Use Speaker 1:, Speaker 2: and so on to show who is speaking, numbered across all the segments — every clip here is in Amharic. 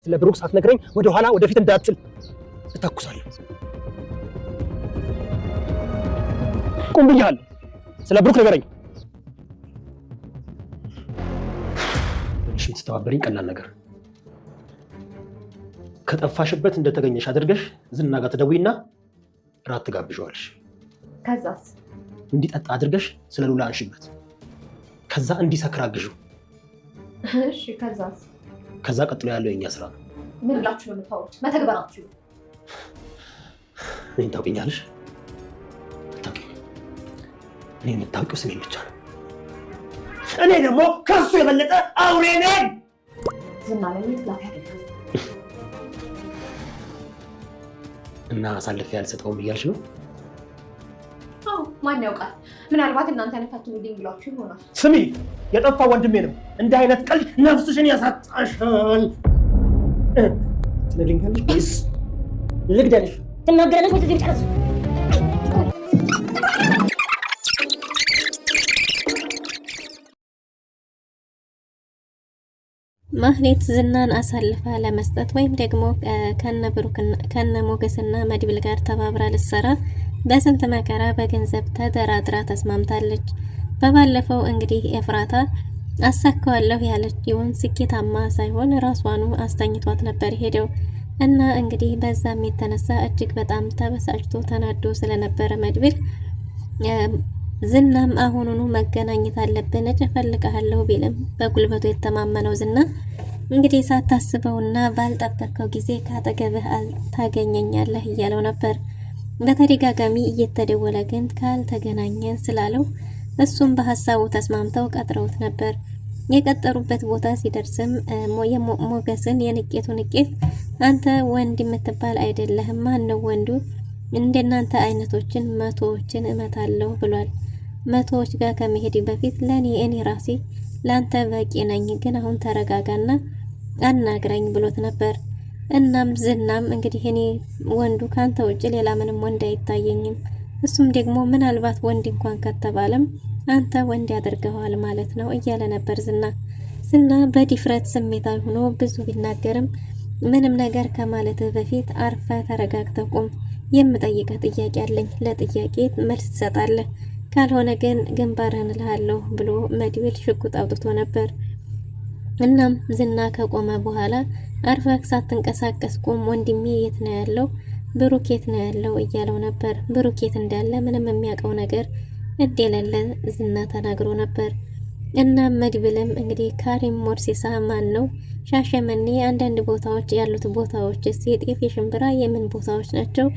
Speaker 1: ስለ ብሩክ ሳትነግረኝ ወደ ኋላ ወደፊት እንዳትል እተኩሳለሁ። ቁም ብያለሁ። ስለ ብሩክ ንገረኝ። እሺ፣ የምትተባበሪኝ ቀላል ነገር ከጠፋሽበት እንደተገኘሽ አድርገሽ ዝና ጋር ትደውይና ራት ትጋብዣዋለሽ።
Speaker 2: ከዛስ
Speaker 1: እንዲጠጣ አድርገሽ ስለ ሉላ አንሺበት። ከዛ እንዲሰክር አግዢው።
Speaker 2: እሺ፣ ከዛስ?
Speaker 1: ከዛ ቀጥሎ ያለው የኛ ስራ ነው።
Speaker 2: ምን ብላችሁ ነው የምታወሩት? መተግበራችሁ።
Speaker 1: እኔን ታውቂኛለሽ? እኔ የምታውቂው ስሜን ብቻ ነው። እኔ ደግሞ ከሱ የበለጠ አውሬ ነኝ።
Speaker 2: ዝና ለምን ትላፊ አይደለም
Speaker 1: እና አሳልፌ ያልሰጠውም እያልሽ ነው?
Speaker 2: አዎ፣ ማን ያውቃል? ምናልባት እናንተን ፈትኑልኝ ብሏችሁ ይሆናል።
Speaker 1: ስሚ፣ የጠፋ ወንድሜ ነው። እንዲህ አይነት ቀልድ ነፍስሽን ያሳጣሻል። ትነግሪኛለሽ ወይስ ልግደልሽ?
Speaker 3: ትናገራለሽ ወይስ ትጨርስ?
Speaker 4: ማህሌት ዝናን አሳልፋ ለመስጠት ወይም ደግሞ ከነ ሞገስና መድብል ጋር ተባብራ ልትሰራ በስንት መከራ በገንዘብ ተደራድራ ተስማምታለች። በባለፈው እንግዲህ ኤፍራታ አሳካዋለሁ ያለችውን ስኬታማ ሳይሆን ራሷኑ አስተኝቷት ነበር ሄደው እና እንግዲህ በዛም የተነሳ እጅግ በጣም ተበሳጭቶ ተናዶ ስለነበረ መድብል ዝናም አሁኑኑ መገናኘት አለብን እፈልግሃለሁ ቢልም በጉልበቱ የተማመነው ዝና እንግዲህ ሳታስበውና ባልጠበቀው ጊዜ ካጠገብህ ታገኘኛለህ እያለው ነበር። በተደጋጋሚ እየተደወለ ግን ካልተገናኘን ስላለው እሱም በሀሳቡ ተስማምተው ቀጥረውት ነበር። የቀጠሩበት ቦታ ሲደርስም ሞገስን የንቄቱ ንቄት አንተ ወንድ የምትባል አይደለህም፣ ማን ነው ወንዱ? እንደናንተ አይነቶችን መቶዎችን እመታለሁ ብሏል። መቶዎች ጋር ከመሄድ በፊት እኔ ራሴ ላንተ በቂ ነኝ፣ ግን አሁን ተረጋጋና አናግረኝ ብሎት ነበር። እናም ዝናም እንግዲህ እኔ ወንዱ ካንተ ውጭ ሌላ ምንም ወንድ አይታየኝም፣ እሱም ደግሞ ምናልባት ወንድ እንኳን ከተባለም አንተ ወንድ ያደርገዋል ማለት ነው እያለ ነበር ዝና በድፍረት ስሜታዊ ሆኖ ብዙ ቢናገርም ምንም ነገር ከማለትህ በፊት አርፈ ተረጋግተህ ቁም። የምጠይቀህ ጥያቄ አለኝ፣ ለጥያቄ መልስ ትሰጣለህ፣ ካልሆነ ግን ግንባርህን እልሃለሁ ብሎ መድብል ሽጉጥ አውጥቶ ነበር። እናም ዝና ከቆመ በኋላ አርፈህ ሳትንቀሳቀስ ቁም፣ ወንድሜ የት ነው ያለው? ብሩክ የት ነው ያለው እያለው ነበር። ብሩክ የት እንዳለ ምንም የሚያውቀው ነገር እንደሌለ ዝና ተናግሮ ነበር። እናም መድብልም እንግዲህ ካሪም ሞርሲሳ ማን ነው? ሻሸመኔ አንዳንድ ቦታዎች ያሉት ቦታዎች የጤፍ የሽምብራ የምን ቦታዎች ናቸው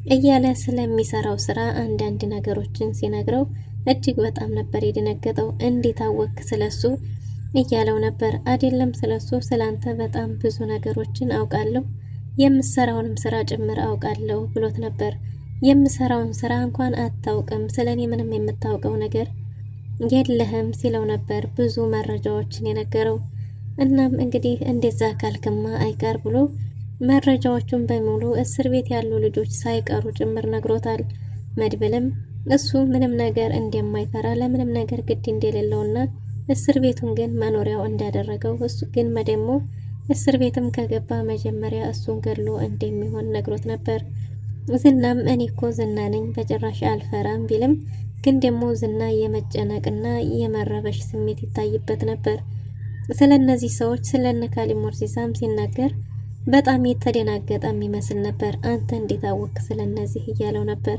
Speaker 4: እያለ ስለሚሰራው ስራ አንዳንድ ነገሮችን ሲነግረው እጅግ በጣም ነበር የደነገጠው። እንዴት አወክ ስለሱ እያለው ነበር። አይደለም ስለሱ ስላንተ በጣም ብዙ ነገሮችን አውቃለሁ፣ የምሰራውንም ስራ ጭምር አውቃለሁ ብሎት ነበር። የምሰራውን ስራ እንኳን አታውቅም፣ ስለኔ ምንም የምታውቀው ነገር የለህም ሲለው ነበር ብዙ መረጃዎችን የነገረው። እናም እንግዲህ እንደዛ ካልክማ አይቀር ብሎ መረጃዎቹን በሙሉ እስር ቤት ያሉ ልጆች ሳይቀሩ ጭምር ነግሮታል። መድብልም እሱ ምንም ነገር እንደማይፈራ ለምንም ነገር ግድ እንደሌለውና እስር ቤቱን ግን መኖሪያው እንዳደረገው እሱ ግን ደግሞ እስር ቤትም ከገባ መጀመሪያ እሱን ገድሎ እንደሚሆን ነግሮት ነበር። ዝናም እኔ እኮ ዝና ነኝ በጭራሽ አልፈራም ቢልም ግን ደግሞ ዝና የመጨነቅና የመረበሽ ስሜት ይታይበት ነበር። ስለነዚህ ሰዎች ስለነ ካሪም ሞርሲሳም ሲናገር በጣም የተደናገጠ የሚመስል ነበር። አንተ እንዴት አወቅ ስለነዚህ እያለው ነበር።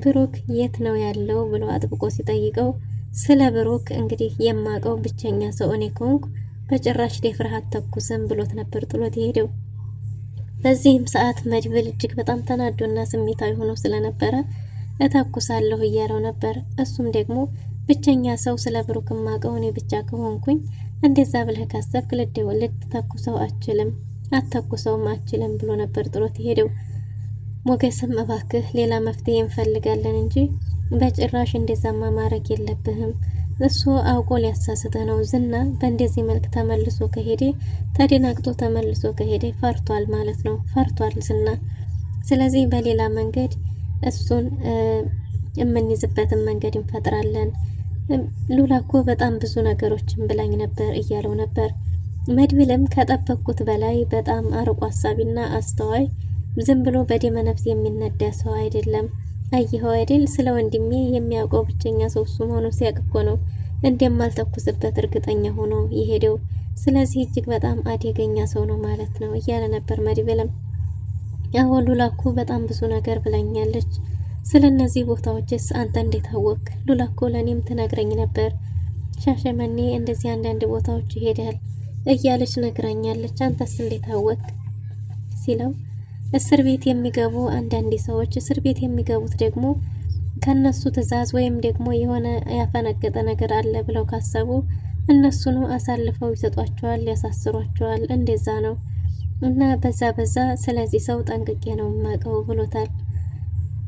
Speaker 4: ብሩክ የት ነው ያለው ብሎ አጥብቆ ሲጠይቀው ስለ ብሩክ እንግዲህ የማውቀው ብቸኛ ሰው እኔ ከሆንኩ በጭራሽ ደፍረህ አትተኩስም ብሎት ነበር ጥሎት የሄደው። በዚህም ሰዓት መድብል እጅግ በጣም ተናዶና ስሜታዊ ሆኖ ስለነበረ እተኩሳለሁ እያለው ነበር። እሱም ደግሞ ብቸኛ ሰው ስለ ብሩክ የማውቀው እኔ ብቻ ከሆንኩኝ እንደዛ ብለህ ካሰብክ ልትተኩሰው አትተኩሰውም አችልም ብሎ ነበር ጥሎት የሄደው። ሞገስም እባክህ ሌላ መፍትሄ እንፈልጋለን እንጂ በጭራሽ እንደዛማ ማድረግ የለብህም፣ እሱ አውቆ ሊያሳስተህ ነው። ዝና በእንደዚህ መልክ ተመልሶ ከሄደ ተደናግጦ ተመልሶ ከሄደ ፈርቷል ማለት ነው፣ ፈርቷል ዝና። ስለዚህ በሌላ መንገድ እሱን የምንይዝበትን መንገድ እንፈጥራለን። ሉላ እኮ በጣም ብዙ ነገሮችን ብላኝ ነበር እያለው ነበር። መድብልም ከጠበቅኩት በላይ በጣም አርቆ አሳቢና አስተዋይ፣ ዝም ብሎ በደመ ነፍስ የሚነዳ ሰው አይደለም። አየኸው አይደል? ስለ ወንድሜ የሚያውቀው ብቸኛ ሰው እሱ መሆኑን ሲያውቅ እኮ ነው እንደማልተኩስበት እርግጠኛ ሆኖ የሄደው። ስለዚህ እጅግ በጣም አደገኛ ሰው ነው ማለት ነው እያለ ነበር መድብልም። ያው ሉላኩ በጣም ብዙ ነገር ብላኛለች። ስለ እነዚህ ቦታዎችስ አንተ እንዴት አወቅ? ሉላኩ ለእኔም ትነግረኝ ነበር። ሻሸመኔ እንደዚህ አንዳንድ ቦታዎች ይሄዳል እያለች ነግራኛለች። አንተስ እንዴት አወቅ ሲለው እስር ቤት የሚገቡ አንዳንድ ሰዎች እስር ቤት የሚገቡት ደግሞ ከነሱ ትዕዛዝ ወይም ደግሞ የሆነ ያፈነገጠ ነገር አለ ብለው ካሰቡ እነሱኑ አሳልፈው ይሰጧቸዋል፣ ያሳስሯቸዋል። እንደዛ ነው እና በዛ ስለዚህ ሰው ጠንቅቄ ነው የማውቀው ብሎታል።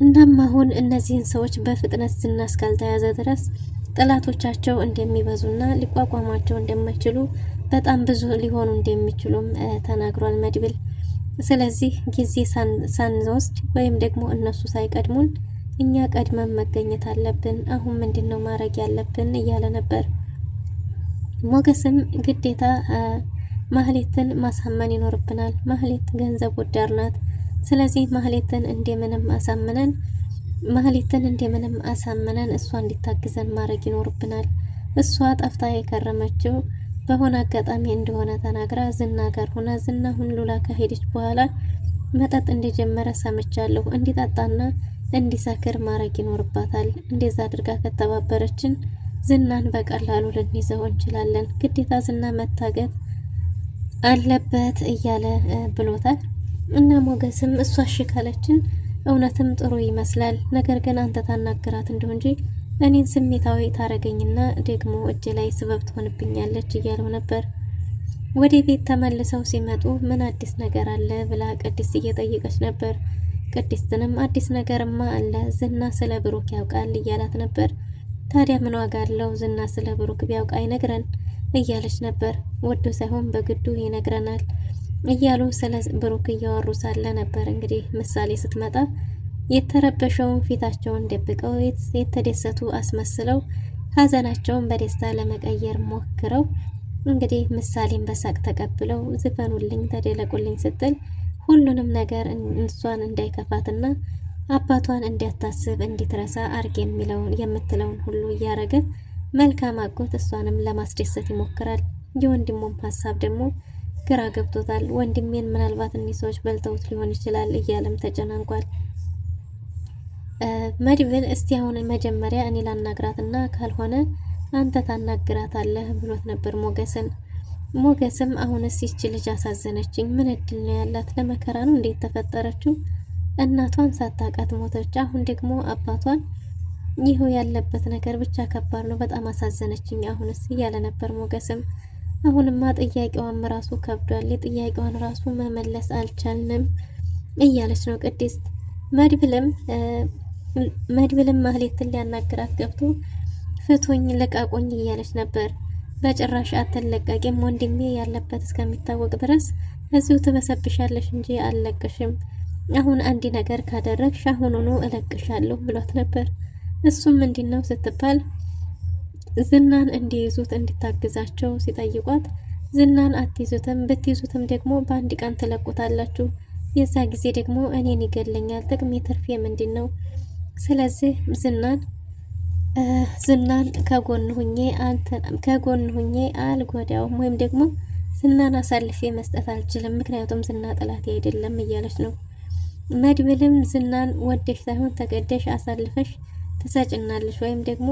Speaker 4: እናም አሁን እነዚህን ሰዎች በፍጥነት ዝና እስካልተያዘ ድረስ ጠላቶቻቸው እንደሚበዙና ሊቋቋሟቸው እንደማይችሉ በጣም ብዙ ሊሆኑ እንደሚችሉም ተናግሯል መድብል። ስለዚህ ጊዜ ሳንወስድ ወይም ደግሞ እነሱ ሳይቀድሙን እኛ ቀድመን መገኘት አለብን። አሁን ምንድነው ማድረግ ያለብን እያለ ነበር። ሞገስም ግዴታ ማህሌትን ማሳመን ይኖርብናል። ማህሌት ገንዘብ ወዳድ ናት። ስለዚህ ማህሌትን እንደምንም አሳምነን እሷ እንዲታግዘን ማድረግ ይኖርብናል። እሷ ጠፍታ የከረመችው በሆነ አጋጣሚ እንደሆነ ተናግራ ዝና ጋር ሆና ዝና ሁን ሉላ ከሄደች በኋላ መጠጥ እንደጀመረ ሰምቻለሁ። እንዲጠጣና እንዲሰክር ማድረግ ይኖርባታል። እንደዛ አድርጋ ከተባበረችን ዝናን በቀላሉ ልንይዘው እንችላለን። ግዴታ ዝና መታገት አለበት እያለ ብሎታል። እና ሞገስም እሷ እሺ ካለችን እውነትም ጥሩ ይመስላል። ነገር ግን አንተ ታናግራት እንደው እንጂ እኔን ስሜታዊ ታረገኝና ደግሞ እጅ ላይ ስበብ ትሆንብኛለች እያለው ነበር። ወደ ቤት ተመልሰው ሲመጡ ምን አዲስ ነገር አለ ብላ ቅድስት እየጠየቀች ነበር። ቅድስትንም አዲስ ነገርማ አለ፣ ዝና ስለ ብሩክ ያውቃል እያላት ነበር። ታዲያ ምን ዋጋ አለው ዝና ስለ ብሩክ ቢያውቅ አይነግረን እያለች ነበር። ወዶ ሳይሆን በግዱ ይነግረናል እያሉ ስለ ብሩክ እያወሩ ሳለ ነበር እንግዲህ ምሳሌ ስትመጣ የተረበሸውን ፊታቸውን ደብቀው የተደሰቱ አስመስለው ሀዘናቸውን በደስታ ለመቀየር ሞክረው እንግዲህ ምሳሌን በሳቅ ተቀብለው ዝፈኑልኝ፣ ተደለቁልኝ ስትል ሁሉንም ነገር እሷን እንዳይከፋትና አባቷን እንዲያታስብ እንዲትረሳ አርግ የምትለውን ሁሉ እያረገ መልካም አጎት እሷንም ለማስደሰት ይሞክራል። የወንድሙም ሀሳብ ደግሞ ግራ ገብቶታል። ወንድሜን ምናልባት እኒህ ሰዎች በልተውት ሊሆን ይችላል እያለም ተጨናንቋል። መድብል እስቲ አሁን መጀመሪያ እኔ ላናግራትና ካልሆነ አንተ ታናግራታለህ ብሎት ነበር ሞገስን። ሞገስም አሁንስ ይቺ ልጅ አሳዘነችኝ፣ ምን እድል ነው ያላት? ለመከራ ነው እንዴት ተፈጠረችው? እናቷን ሳታውቃት ሞተች። አሁን ደግሞ አባቷን ይኸው ያለበት ነገር ብቻ ከባድ ነው። በጣም አሳዘነችኝ አሁንስ እያለ ነበር ሞገስም። አሁንማ ጥያቄዋን ራሱ ከብዷል፣ የጥያቄዋን ራሱ መመለስ አልቻልንም እያለች ነው ቅድስት። መድብልም ማህሌትን ሊያናግራት ገብቶ ፍቱኝ ልቀቁኝ እያለች ነበር። በጭራሽ አትለቀቂም፣ ወንድሜ ያለበት እስከሚታወቅ ድረስ እዚሁ ትበሰብሻለሽ እንጂ አልለቅሽም። አሁን አንድ ነገር ካደረግሽ አሁኑኑ እለቅሻለሁ ብሏት ነበር። እሱም ምንድነው ስትባል ዝናን እንዲይዙት እንዲታግዛቸው ሲጠይቋት ዝናን አትይዙትም፣ ብትይዙትም ደግሞ በአንድ ቀን ትለቁታላችሁ። የዛ ጊዜ ደግሞ እኔን ይገለኛል። ጥቅሜ ትርፌ ምንድነው? ስለዚህ ዝናን ከጎን ሁኜ አልጎዳውም ወይም ደግሞ ዝናን አሳልፌ መስጠት አልችልም፣ ምክንያቱም ዝና ጠላቴ አይደለም እያለች ነው። መድብልም ዝናን ወደሽ ሳይሆን ተገደሽ አሳልፈሽ ትሰጭናለሽ ወይም ደግሞ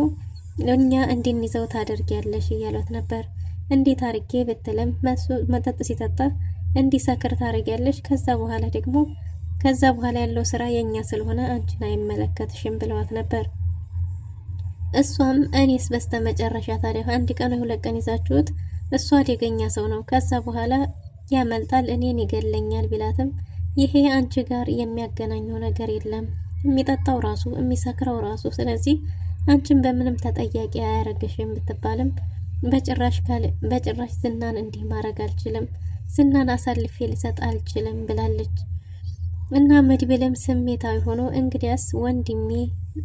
Speaker 4: እኛ እንድንይዘው ታደርጊያለሽ እያሏት ነበር። እንዴት አርጌ ብትልም መጠጥ ሲጠጣ እንዲሰክር ታደርጊያለሽ፣ ከዛ በኋላ ያለው ስራ የኛ ስለሆነ አንቺን አይመለከትሽም ብለዋት ነበር። እሷም እኔስ በስተመጨረሻ ታዲያ አንድ ቀን ወይ ሁለት ቀን ይዛችሁት እሷ አደገኛ ሰው ነው፣ ከዛ በኋላ ያመልጣል፣ እኔን ይገለኛል ቢላትም ይሄ አንቺ ጋር የሚያገናኘው ነገር የለም፣ የሚጠጣው ራሱ የሚሰክረው ራሱ፣ ስለዚህ አንቺን በምንም ተጠያቂ አያረግሽም ብትባልም በጭራሽ ዝናን እንዲህ ማድረግ አልችልም፣ ዝናን አሳልፌ ልሰጥ አልችልም ብላለች። እና መድብልም ስሜታዊ ሆኖ እንግዲያስ ወንድሜ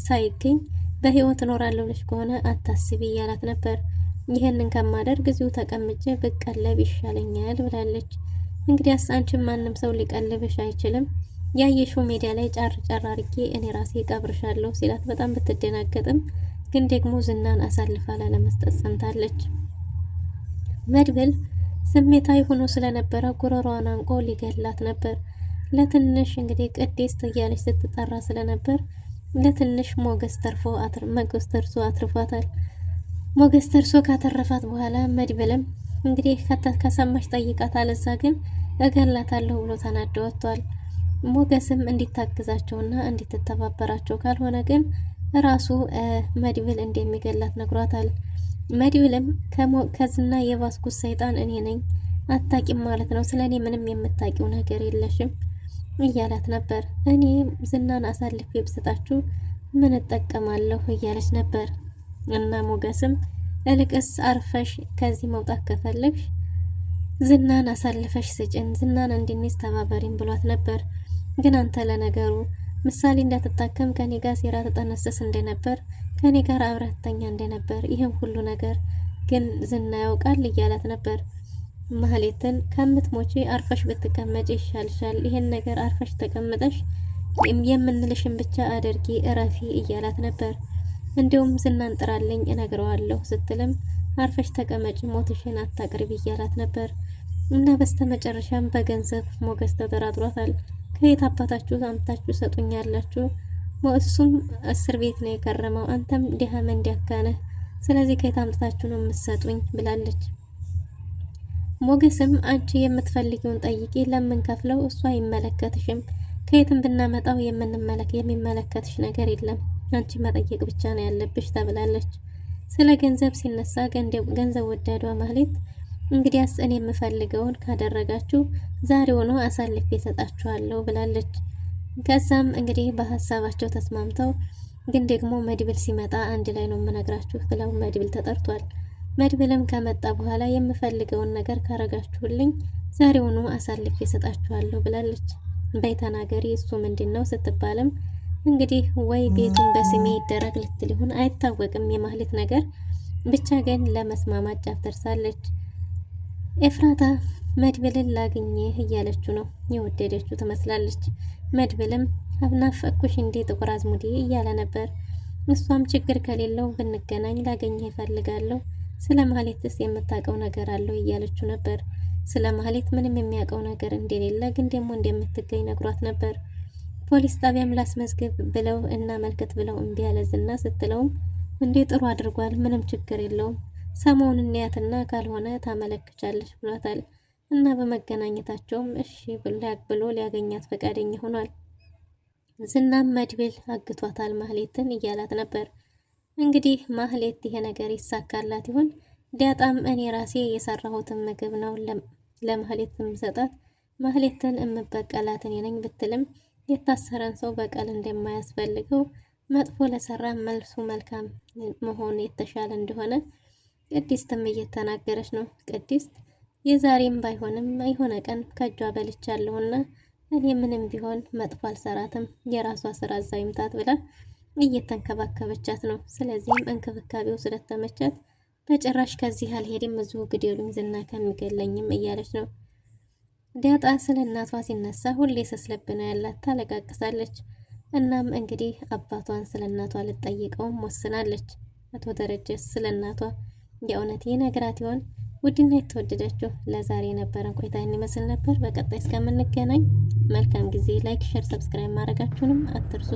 Speaker 4: ሳይገኝ በህይወት እኖራለሁ ብለሽ ከሆነ አታስቢ እያላት ነበር። ይህንን ከማደርግ እዚሁ ተቀምጬ ብቀለብ ይሻለኛል ብላለች። እንግዲህ አንቺን ማንም ሰው ሊቀልብሽ አይችልም፣ ያየሽው ሜዲያ ላይ ጫር ጫር አድርጌ እኔ ራሴ ቀብርሻለሁ ሲላት በጣም ብትደናገጥም ግን ደግሞ ዝናን አሳልፋ ላለመስጠት ጸንታለች። መድብል ስሜታዊ ሆኖ ስለነበረ ጉሮሯን አንቆ ሊገላት ነበር። ለትንሽ እንግዲህ ቅድስት እያለች ስትጠራ ስለነበር ለትንሽ ሞገስ ተርሶ አትርፏታል። ሞገስ ተርሶ ካተረፋት በኋላ መድብልም እንግዲህ ከሰማሽ ጠይቃት፣ አለዛ ግን እገላታለሁ ብሎ ተናዶ ወጥቷል። ሞገስም እንዲታግዛቸውና እንዲተባበራቸው ካልሆነ ግን ራሱ መድብል እንደሚገላት ነግሯታል። መድብልም ከዝና የባስኩት ሰይጣን እኔ ነኝ፣ አታቂም ማለት ነው፣ ስለኔ ምንም የምታቂው ነገር የለሽም እያላት ነበር። እኔ ዝናን አሳልፌ ብሰጣችሁ ምን እጠቀማለሁ እያለች ነበር። እና ሞገስም እልቅስ አርፈሽ ከዚህ መውጣት ከፈለግሽ ዝናን አሳልፈሽ ስጭን፣ ዝናን እንድንይዝ ተባበሪም ብሏት ነበር። ግን አንተ ለነገሩ ምሳሌ እንዳትታከም ከኔ ጋር ሴራ ተጠነሰስ እንደነበር፣ ከኔ ጋር አብረተኛ እንደነበር ይህን ሁሉ ነገር ግን ዝና ያውቃል እያላት ነበር። ማህሌትን ከምትሞጪ አርፈሽ ብትቀመጪ ይሻልሻል፣ ይሄን ነገር አርፈሽ ተቀምጠሽ የምንልሽን ብቻ አድርጊ እረፊ እያላት ነበር። እንዲሁም ዝናን ጥራልኝ እነግረዋለሁ ስትልም አርፈሽ ተቀመጪ ሞትሽን አታቅርቢ እያላት ነበር። እና በስተመጨረሻም በገንዘብ ሞገስ ተደራድሯታል። ከየት አባታችሁ አምታችሁ ሰጡኛላችሁ? እሱም እስር ቤት ነው የከረመው፣ አንተም ዲሃም እንዲያካነህ፣ ስለዚህ ከየት አምጥታችሁ ነው የምትሰጡኝ ብላለች። ሞገስም አንቺ የምትፈልጊውን ጠይቂ፣ ለምን ከፍለው እሱ አይመለከትሽም፣ ከየትም ብናመጣው የሚመለከትሽ ነገር የለም፣ አንቺ መጠየቅ ብቻ ነው ያለብሽ ተብላለች። ስለ ገንዘብ ሲነሳ ገንዘብ ወዳዷ ማህሌት እንግዲያስ እኔ የምፈልገውን ካደረጋችሁ ዛሬውኑ አሳልፌ እሰጣችኋለሁ ብላለች። ከዛም እንግዲህ በሀሳባቸው ተስማምተው ግን ደግሞ መድብል ሲመጣ አንድ ላይ ነው የምነግራችሁ ብለው መድብል ተጠርቷል። መድብልም ከመጣ በኋላ የምፈልገውን ነገር ካረጋችሁልኝ ዛሬውኑ አሳልፌ እሰጣችኋለሁ ብላለች። በይተናገሪ እሱ ምንድነው ስትባልም እንግዲህ ወይ ቤቱን በስሜ ይደረግ ልትል ይሁን አይታወቅም የማህሌት ነገር ብቻ ግን ለመስማማት ጫፍ ደርሳለች። ኤፍራታ መድብልን ላግኘህ እያለችው ነው፣ የወደደችው ትመስላለች። መድብልም አብናፈኩሽ እንዴ ጥቁር አዝሙዴ እያለ ነበር። እሷም ችግር ከሌለው ብንገናኝ ላገኘህ እፈልጋለሁ፣ ስለ ማህሌትስ የምታውቀው ነገር አለው እያለችው ነበር። ስለ ማህሌት ምንም የሚያውቀው ነገር እንደሌለ ግን ደግሞ እንደምትገኝ ነግሯት ነበር። ፖሊስ ጣቢያም ላስመዝግብ ብለው እና መልከት ብለው እምቢ ያለ ዝና ስትለውም እንዴ ጥሩ አድርጓል፣ ምንም ችግር የለውም፣ ሰሞኑን እንያትና ካልሆነ ታመለክቻለች ብሏታል። እና በመገናኘታቸውም እሺ ብሎ ሊያገኛት ፈቃደኛ ሆኗል። ዝናም መድብል አግቷታል ማህሌትን እያላት ነበር። እንግዲህ ማህሌት ይሄ ነገር ይሳካላት ይሆን? ዳጣም እኔ ራሴ የሰራሁትን ምግብ ነው ለማህሌት የምሰጣት፣ ማህሌትን እምበቀላት እኔ ነኝ ብትልም የታሰረን ሰው በቀል እንደማያስፈልገው መጥፎ ለሰራ መልሱ መልካም መሆን የተሻለ እንደሆነ ቅድስትም እየተናገረች ነው። ቅድስት የዛሬም ባይሆንም የሆነ ቀን ከእጇ በልቻለሁና እኔ ምንም ቢሆን መጥፎ አልሰራትም፣ የራሷ ስራ እዛ ይምታት ብላ እየተንከባከበቻት ነው። ስለዚህም እንክብካቤው ስለተመቻት በጭራሽ ከዚህ አልሄድም፣ እዚሁ ግዴሉኝ ዝና ከሚገለኝም እያለች ነው። ዳጣ ስለ እናቷ ሲነሳ ሁሌ ስስለብ ነው ያላት፣ ታለቃቅሳለች። እናም እንግዲህ አባቷን ስለ እናቷ ልትጠይቀውም ወስናለች። አቶ ደረጀ ስለ እናቷ የእውነት ይነግራት ይሆን? ውድና የተወደዳችሁ ለዛሬ የነበረን ቆይታ ይመስል ነበር። በቀጣይ እስከምንገናኝ መልካም ጊዜ። ላይክ፣ ሼር፣ ሰብስክራይብ ማድረጋችሁንም አትርሱ።